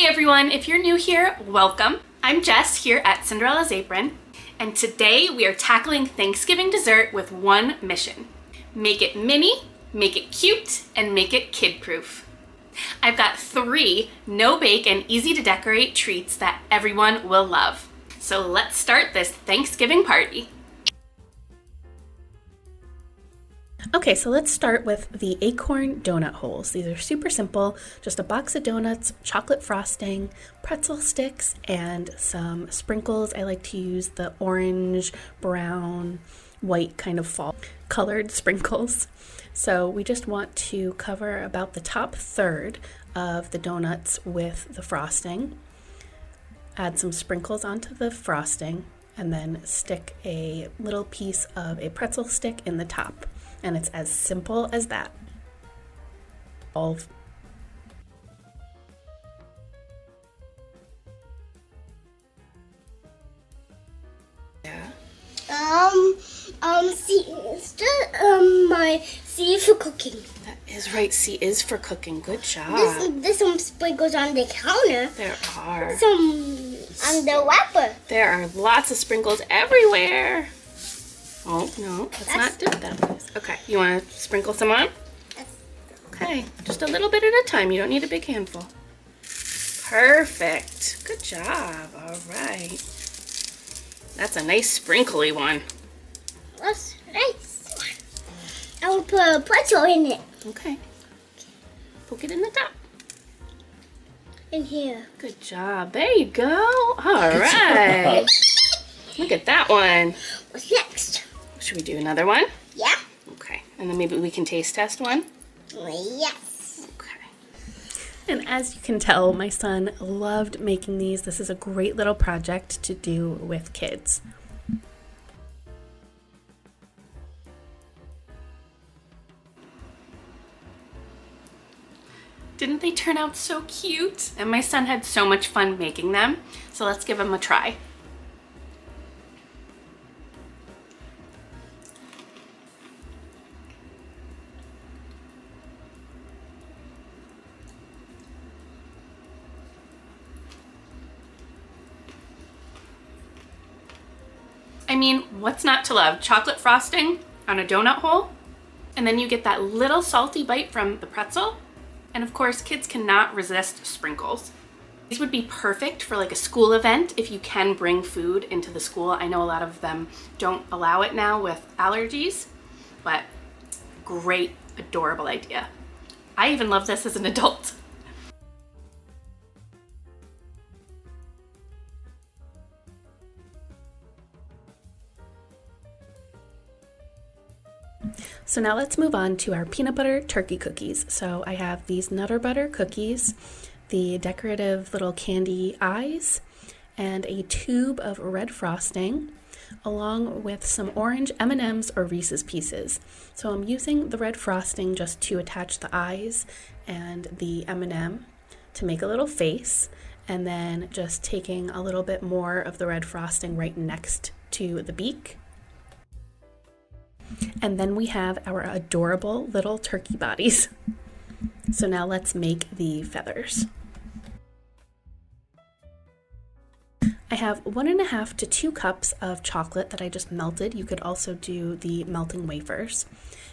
Hey everyone, if you're new here, welcome. I'm Jess here at Cinderella's Apron, and today we are tackling Thanksgiving dessert with one mission. Make it mini, make it cute, and make it kid-proof. I've got 3 no-bake and easy-to-decorate treats that everyone will love. So let's start this Thanksgiving party. Okay, so let's start with the Acorn Donut Holes. These are super simple, just a box of donuts, chocolate frosting, pretzel sticks, and some sprinkles. I like to use the orange, brown, white kind of fall colored sprinkles. So we just want to cover about the top third of the donuts with the frosting. Add some sprinkles onto the frosting, and then stick a little piece of a pretzel stick in the top. And it's as simple as that. Yeah. My C for cooking. That is right. C is for cooking. Good job. There's some sprinkles on the counter. There are. Some on the wrapper. There are lots of sprinkles everywhere. Oh, no, let's not dip that, please. Okay, you want to sprinkle some on? Yes. Okay, just a little bit at a time. You don't need a big handful. Perfect. Good job. All right. That's a nice sprinkly one. That's nice. I will put a pretzel in it. Okay. Poke it in the top. In here. Good job. There you go. All right. Look at that one. What's next? Should we do another one? Yeah. Okay. And then maybe we can taste test one? Yes. Okay. And as you can tell, my son loved making these. This is a great little project to do with kids. Didn't they turn out so cute? And my son had so much fun making them. So let's give them a try. I mean, what's not to love? Chocolate frosting on a donut hole, and then you get that little salty bite from the pretzel. And of course, kids cannot resist sprinkles. These would be perfect for like a school event if you can bring food into the school. I know a lot of them don't allow it now with allergies, but great, adorable idea. I even love this as an adult. So now let's move on to our peanut butter turkey cookies. So I have these Nutter Butter cookies, the decorative little candy eyes, and a tube of red frosting, along with some orange M&Ms or Reese's Pieces. So I'm using the red frosting just to attach the eyes and the M&M to make a little face, and then just taking a little bit more of the red frosting right next to the beak. And then we have our adorable little turkey bodies. So now let's make the feathers. I have 1.5 to 2 cups of chocolate that I just melted. You could also do the melting wafers.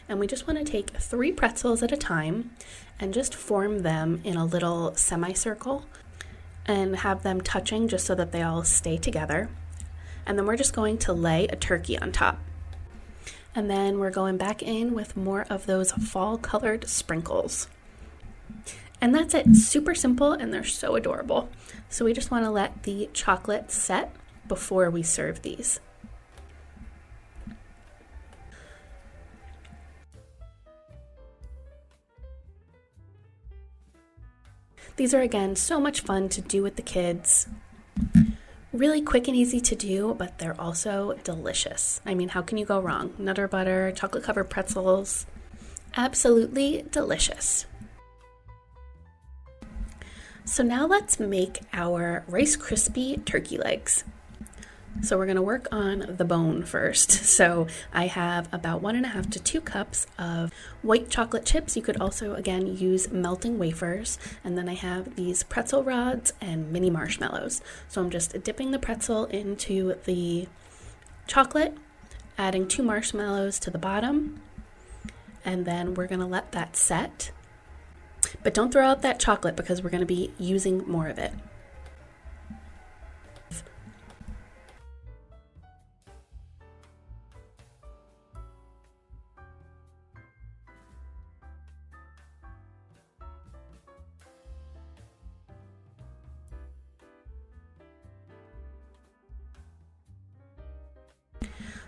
And we just want to take 3 pretzels at a time and just form them in a little semicircle and have them touching just so that they all stay together. And then we're just going to lay a turkey on top. And then we're going back in with more of those fall colored sprinkles. And that's it. Super simple, and they're so adorable. So we just want to let the chocolate set before we serve these. These are, again, so much fun to do with the kids. Really quick and easy to do, but they're also delicious. I mean, how can you go wrong? Nutter butter, chocolate covered pretzels, absolutely delicious. So now let's make our Rice Krispie Turkey Legs. So we're going to work on the bone first. So I have about 1.5 to 2 cups of white chocolate chips. You could also, again, use melting wafers. And then I have these pretzel rods and mini marshmallows. So I'm just dipping the pretzel into the chocolate, adding 2 marshmallows to the bottom, and then we're going to let that set. But don't throw out that chocolate because we're going to be using more of it.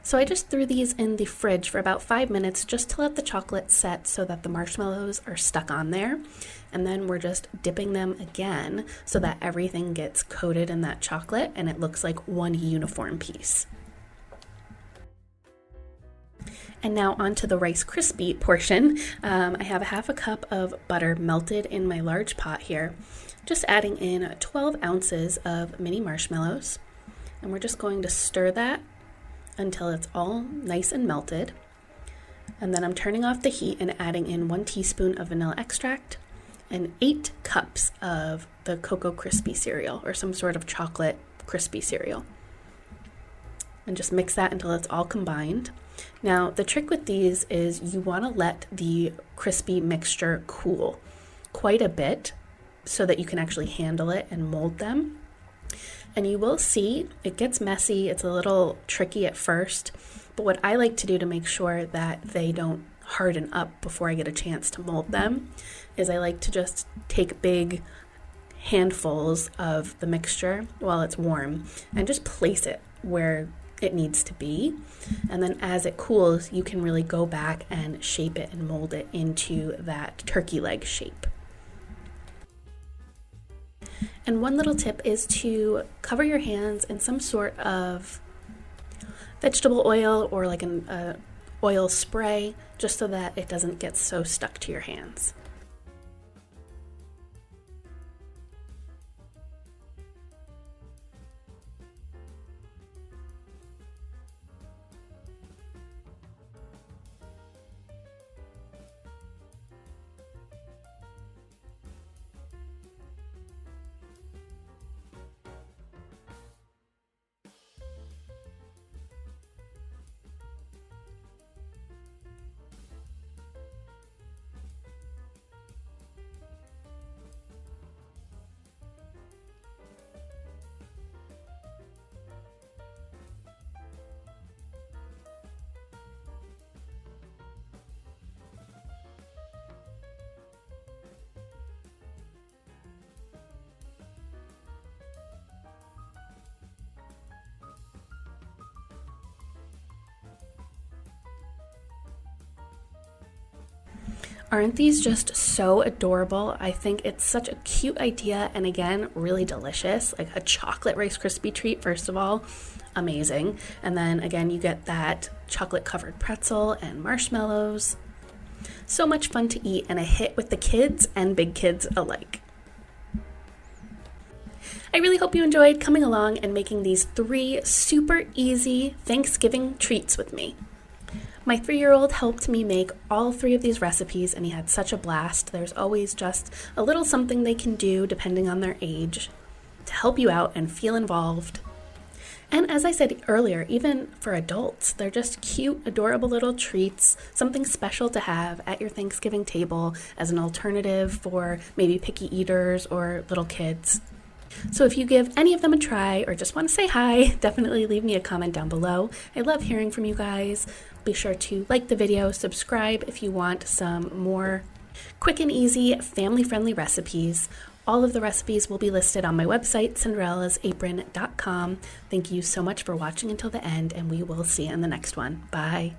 So I just threw these in the fridge for about 5 minutes just to let the chocolate set so that the marshmallows are stuck on there. And then we're just dipping them again so that everything gets coated in that chocolate and it looks like one uniform piece. And now onto the Rice Krispie portion. I have 1/2 cup of butter melted in my large pot here. Just adding in 12 ounces of mini marshmallows. And we're just going to stir that until it's all nice and melted. And then I'm turning off the heat and adding in 1 teaspoon of vanilla extract and 8 cups of the Cocoa Krispie cereal or some sort of chocolate crispy cereal. And just mix that until it's all combined. Now, the trick with these is you want to let the crispy mixture cool quite a bit so that you can actually handle it and mold them. And you will see it gets messy. It's a little tricky at first, but what I like to do to make sure that they don't harden up before I get a chance to mold them is I like to just take big handfuls of the mixture while it's warm and just place it where it needs to be. And then as it cools, you can really go back and shape it and mold it into that turkey leg shape. And one little tip is to cover your hands in some sort of vegetable oil or like an oil spray, just so that it doesn't get so stuck to your hands. Aren't these just so adorable? I think it's such a cute idea and again, really delicious. Like a chocolate Rice Krispie treat, first of all, amazing. And then again, you get that chocolate covered pretzel and marshmallows. So much fun to eat and a hit with the kids and big kids alike. I really hope you enjoyed coming along and making these 3 super easy Thanksgiving treats with me. My 3-year-old helped me make all 3 of these recipes and he had such a blast. There's always just a little something they can do depending on their age to help you out and feel involved. And as I said earlier, even for adults, they're just cute, adorable little treats, something special to have at your Thanksgiving table as an alternative for maybe picky eaters or little kids. So if you give any of them a try or just want to say hi, definitely leave me a comment down below. I love hearing from you guys. Be sure to like the video, subscribe if you want some more quick and easy, family-friendly recipes. All of the recipes will be listed on my website, cinderellasapron.com. Thank you so much for watching until the end, and we will see you in the next one. Bye.